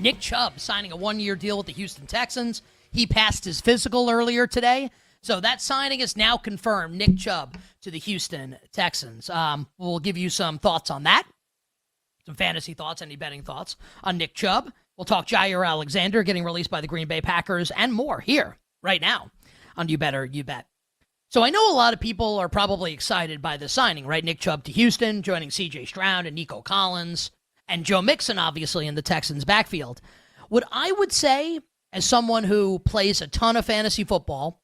Nick Chubb signing a one-year deal with the Houston Texans. He passed his physical earlier today. So that signing is now confirmed. Nick Chubb to the Houston Texans. We'll give you some thoughts on that. Some fantasy thoughts, any betting thoughts on Nick Chubb. We'll talk Jair Alexander getting released by the Green Bay Packers and more here right now on You Better, You Bet. So I know a lot of people are probably excited by the signing, right? Nick Chubb to Houston, joining C.J. Stroud and Nico Collins, and Joe Mixon, obviously, in the Texans' backfield. What I would say, as someone who plays a ton of fantasy football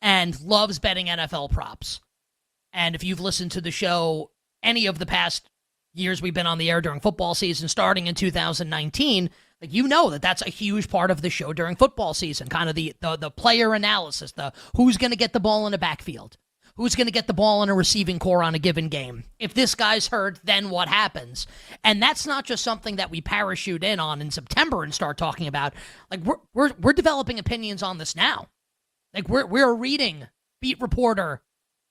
and loves betting NFL props, and if you've listened to the show any of the past years we've been on the air during football season, starting in 2019, like, you know that that's a huge part of the show during football season, kind of the player analysis, the who's going to get the ball in the backfield, who's going to get the ball in a receiving core on a given game. If this guy's hurt, then what happens? And that's not just something that we parachute in September and start talking about. Like, we're developing opinions on this now. Like, we're reading beat reporter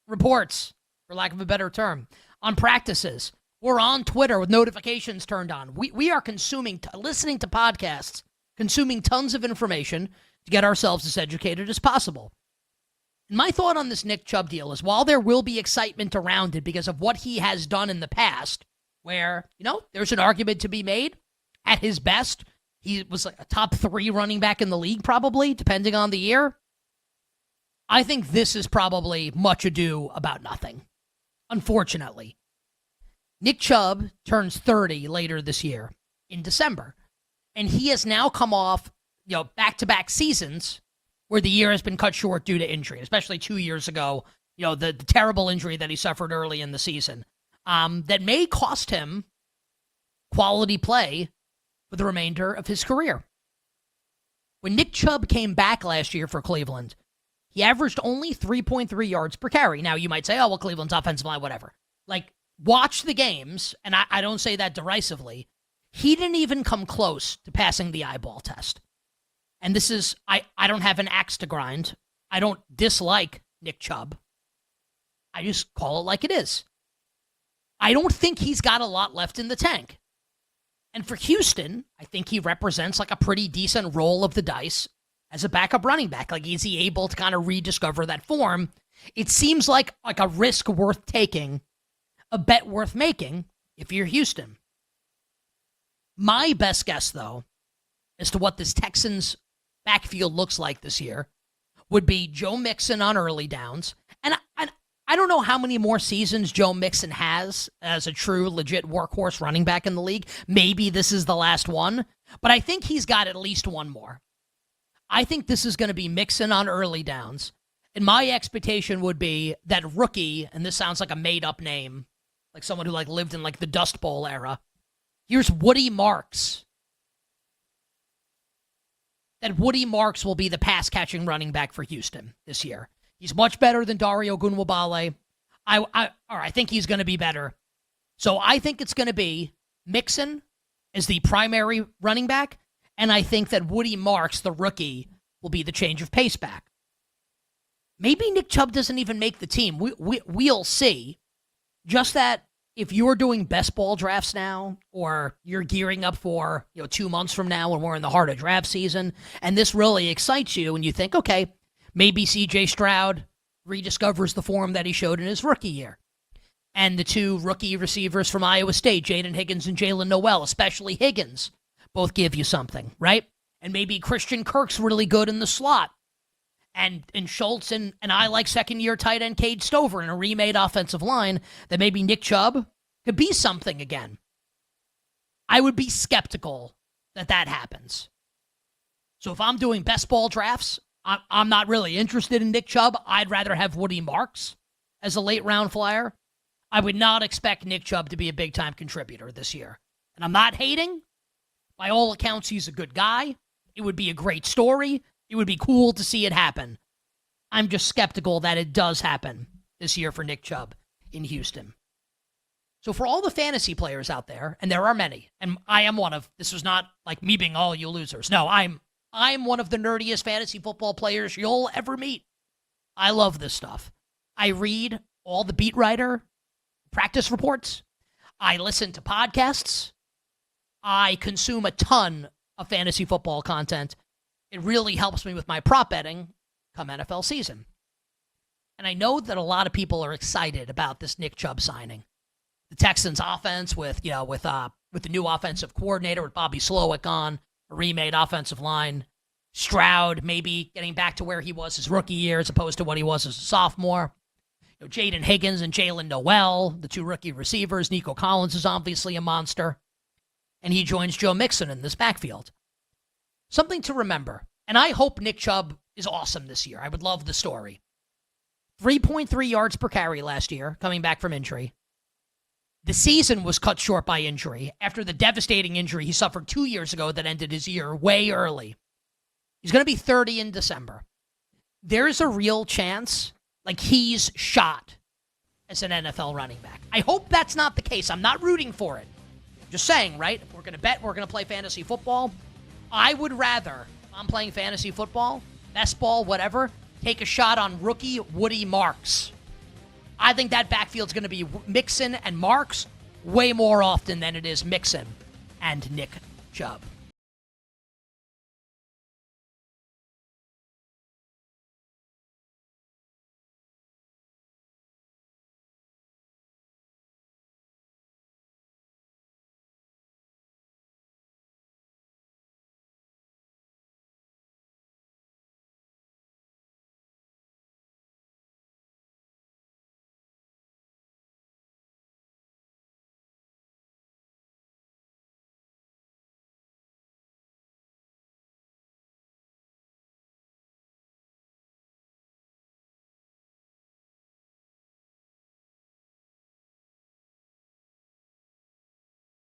reports, for lack of a better term, on practices. We're on Twitter with notifications turned on. We are listening to podcasts, consuming tons of information to get ourselves as educated as possible. And my thought on this Nick Chubb deal is, while there will be excitement around it because of what he has done in the past, where, there's an argument to be made, at his best, he was like a top 3 running back in the league, probably, depending on the year. I think this is probably much ado about nothing, unfortunately. Nick Chubb turns 30 later this year in December, and he has now come off, back-to-back seasons where the year has been cut short due to injury, especially 2 years ago, the terrible injury that he suffered early in the season, that may cost him quality play for the remainder of his career. When Nick Chubb came back last year for Cleveland, he averaged only 3.3 yards per carry. Now, you might say, oh, well, Cleveland's offensive line, whatever. Like, watch the games, and I don't say that derisively. He didn't even come close to passing the eyeball test. And this is, I don't have an axe to grind. I don't dislike Nick Chubb. I just call it like it is. I don't think he's got a lot left in the tank. And for Houston, I think he represents like a pretty decent roll of the dice as a backup running back. Like, is he able to kind of rediscover that form? It seems like a risk worth taking, a bet worth making if you're Houston. My best guess, though, as to what this Texans backfield looks like this year would be Joe Mixon on early downs. And I don't know how many more seasons Joe Mixon has as a true, legit workhorse running back in the league. Maybe this is the last one, but I think he's got at least one more. I think this is going to be Mixon on early downs. And my expectation would be that rookie, and this sounds like a made-up name, like someone who lived in the Dust Bowl era. Here's Woody Marks. That Woody Marks will be the pass-catching running back for Houston this year. He's much better than Dario Gunwabale. I think he's going to be better. So I think it's going to be Mixon as the primary running back, and I think that Woody Marks, the rookie, will be the change of pace back. Maybe Nick Chubb doesn't even make the team. We'll see. Just that if you're doing best ball drafts now, or you're gearing up for 2 months from now when we're in the heart of draft season, and this really excites you, and you think, okay, maybe C.J. Stroud rediscovers the form that he showed in his rookie year. And the 2 rookie receivers from Iowa State, Jaden Higgins and Jalen Noel, especially Higgins, both give you something, right? And maybe Christian Kirk's really good in the slot. And Schultz and I like second-year tight end Cade Stover in a remade offensive line, that maybe Nick Chubb could be something again. I would be skeptical that happens. So if I'm doing best ball drafts, I'm not really interested in Nick Chubb. I'd rather have Woody Marks as a late-round flyer. I would not expect Nick Chubb to be a big-time contributor this year. And I'm not hating. By all accounts, he's a good guy. It would be a great story. It would be cool to see it happen. I'm just skeptical that it does happen this year for Nick Chubb in Houston. So for all the fantasy players out there, and there are many, and I am one of, this was not like me being all you losers. No, I'm one of the nerdiest fantasy football players you'll ever meet. I love this stuff. I read all the beat writer practice reports. I listen to podcasts. I consume a ton of fantasy football content. It really helps me with my prop betting come NFL season. And I know that a lot of people are excited about this Nick Chubb signing. The Texans offense with the new offensive coordinator with Bobby Slowick on, a remade offensive line, Stroud maybe getting back to where he was his rookie year as opposed to what he was as a sophomore. Jaden Higgins and Jalen Noel, the two rookie receivers. Nico Collins is obviously a monster. And he joins Joe Mixon in this backfield. Something to remember. And I hope Nick Chubb is awesome this year. I would love the story. 3.3 yards per carry last year, coming back from injury. The season was cut short by injury after the devastating injury he suffered 2 years ago that ended his year way early. He's going to be 30 in December. There's a real chance, he's shot as an NFL running back. I hope that's not the case. I'm not rooting for it. Just saying, right? If we're going to bet, we're going to play fantasy football. I would rather, if I'm playing fantasy football, best ball, whatever, take a shot on rookie Woody Marks. I think that backfield's going to be Mixon and Marks way more often than it is Mixon and Nick Chubb.